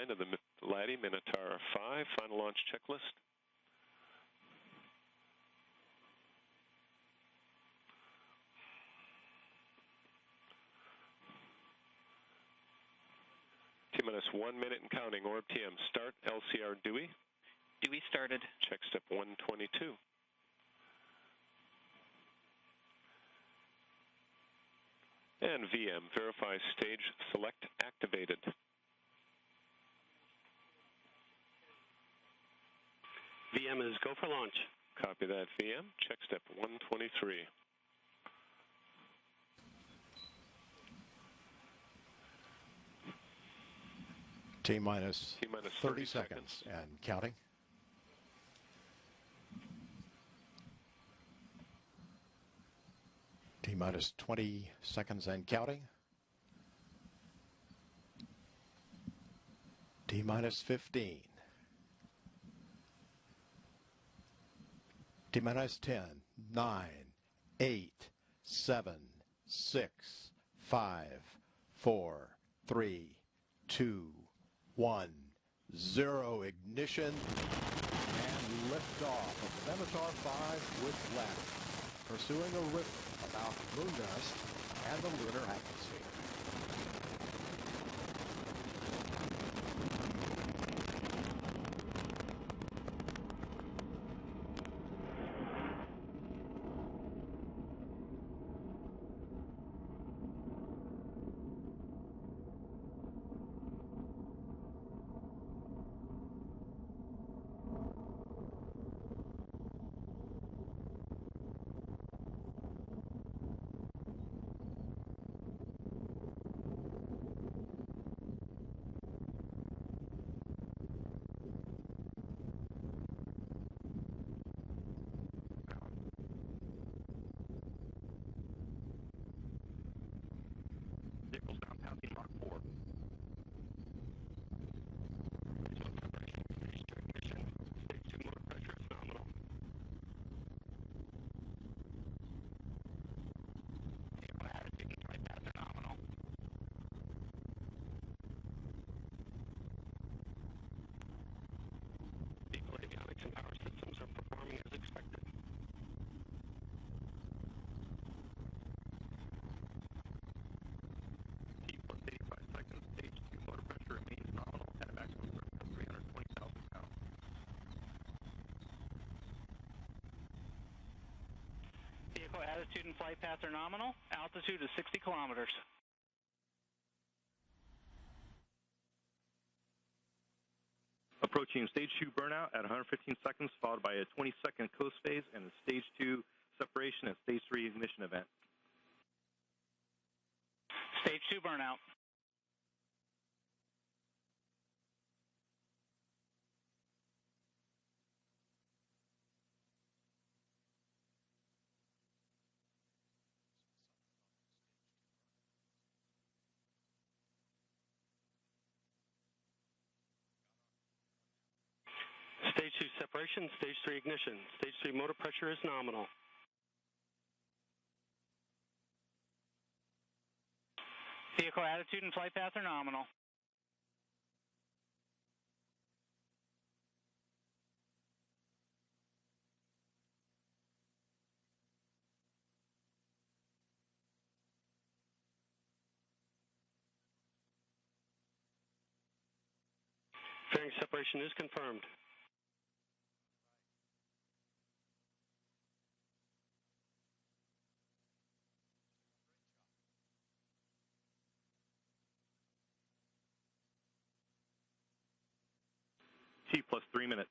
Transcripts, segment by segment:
design of the LADI Minotaur 5 final launch checklist. T-minus 1 minute and counting. Orb TM start. LCR Dewey. Dewey started. Check step 122. And VM, verify stage select activated. VM is go for launch. Copy that, VM. Check step 123. T-minus 30 seconds and counting. T-minus 20 seconds and counting. T-minus 15. T-minus 10, 9, 8, 7, 6, 5, 4, 3, 2, 1, 0. Ignition and liftoff of the Minotaur 5 with LADI, pursuing a rhythm about moon dust and the lunar atmosphere. Vehicles now passing Mach 4. Stage 2 motor pressure is nominal. Vehicle attitude and flight paths are nominal. Vehicle avionics and power systems are performing as expected. T plus 85 seconds, stage 2 motor pressure remains nominal at a maximum pressure of 320,000 pounds. Vehicle attitude and flight paths are nominal. Altitude is 60 kilometers. Approaching stage 2 burnout at 115 seconds, followed by a 20-second coast phase and a stage 2 separation and stage 3 ignition event. Stage 2 burnout. Stage 2 separation, stage 3 ignition. Stage 3 motor pressure is nominal. Vehicle attitude and flight paths are nominal. Fairing separation is confirmed. T plus 3 minutes.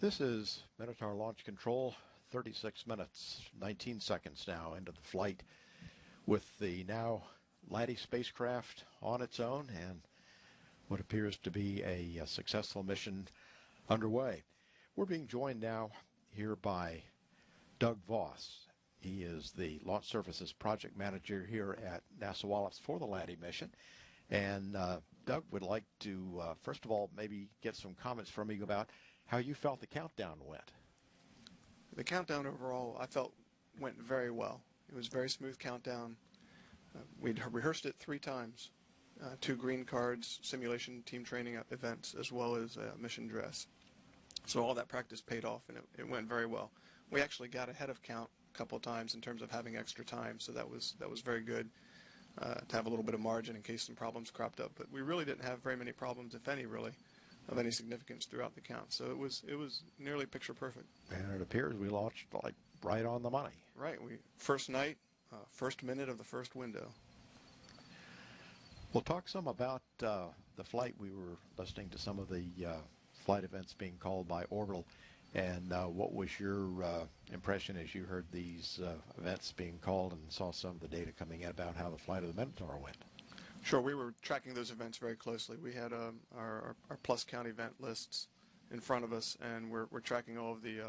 This is Minotaur Launch Control, 36 minutes, 19 seconds now into the flight with the now Laddie spacecraft on its own and what appears to be a successful mission underway. We're being joined now here by Doug Voss. He is the Launch Services Project Manager here at NASA Wallops for the Laddie mission. And Doug would like to, first of all, maybe get some comments from you about how you felt the countdown went. The countdown overall, I felt, went very well. It was a very smooth countdown. We'd rehearsed it 3 times, 2 green cards, simulation team training events, as well as mission dress. So all that practice paid off, and it went very well. We actually got ahead of count a couple of times in terms of having extra time, so that was very good to have a little bit of margin in case some problems cropped up. But we really didn't have very many problems, if any, really, of any significance throughout the count. So it was nearly picture perfect. And it appears we launched like right on the money. Right. First night, first minute of the first window. We'll talk some about the flight. We were listening to some of the flight events being called by Orbital. And what was your impression as you heard these events being called and saw some of the data coming in about how the flight of the Minotaur went? Sure, we were tracking those events very closely. We had our plus count event lists in front of us, and we're tracking all of the,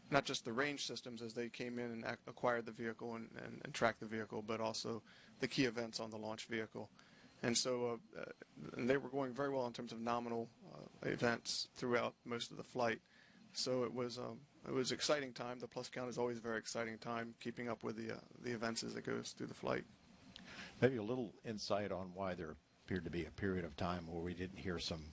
not just the range systems as they came in and acquired the vehicle and tracked the vehicle, but also the key events on the launch vehicle. And so and they were going very well in terms of nominal events throughout most of the flight. So it was exciting time. The plus count is always a very exciting time, keeping up with the events as it goes through the flight. Maybe a little insight on why there appeared to be a period of time where we didn't hear some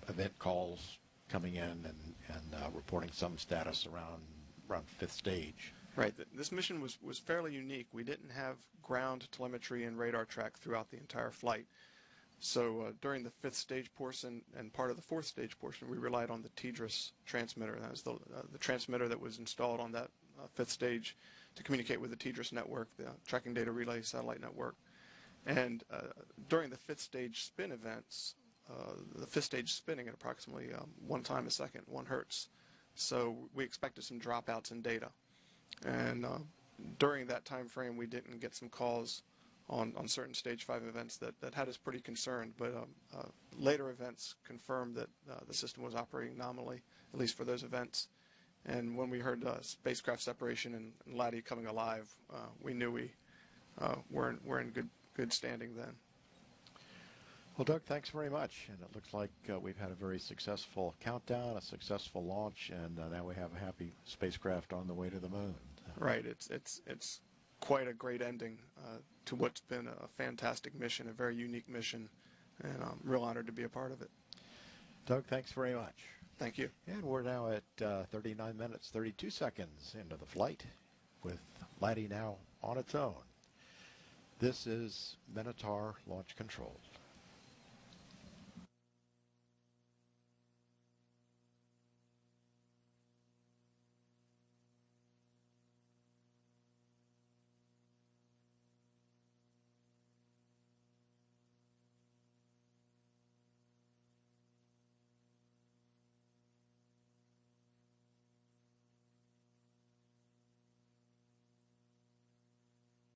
event calls coming in and reporting some status around fifth stage. Right. This mission was fairly unique. We didn't have ground telemetry and radar track throughout the entire flight. So during the 5th stage portion and part of the 4th stage portion, we relied on the TDRS transmitter. That was the transmitter that was installed on that 5th stage to communicate with the TDRS network, the Tracking Data Relay Satellite Network. And during the 5th stage spin events, the 5th stage spinning at approximately 1 time a second, 1 hertz. So we expected some dropouts in data. And during that time frame, we didn't get some calls on certain stage 5 events that had us pretty concerned. But later events confirmed that the system was operating nominally, at least for those events. And when we heard spacecraft separation and Laddie coming alive, we knew we were in good standing then. Well, Doug, thanks very much. And it looks like we've had a very successful countdown, a successful launch, and now we have a happy spacecraft on the way to the moon. Right. It's quite a great ending to what's been a fantastic mission, a very unique mission, and I'm real honored to be a part of it. Doug, thanks very much. Thank you. And we're now at 39 minutes, 32 seconds into the flight with Laddie now on its own. This is Minotaur Launch Control.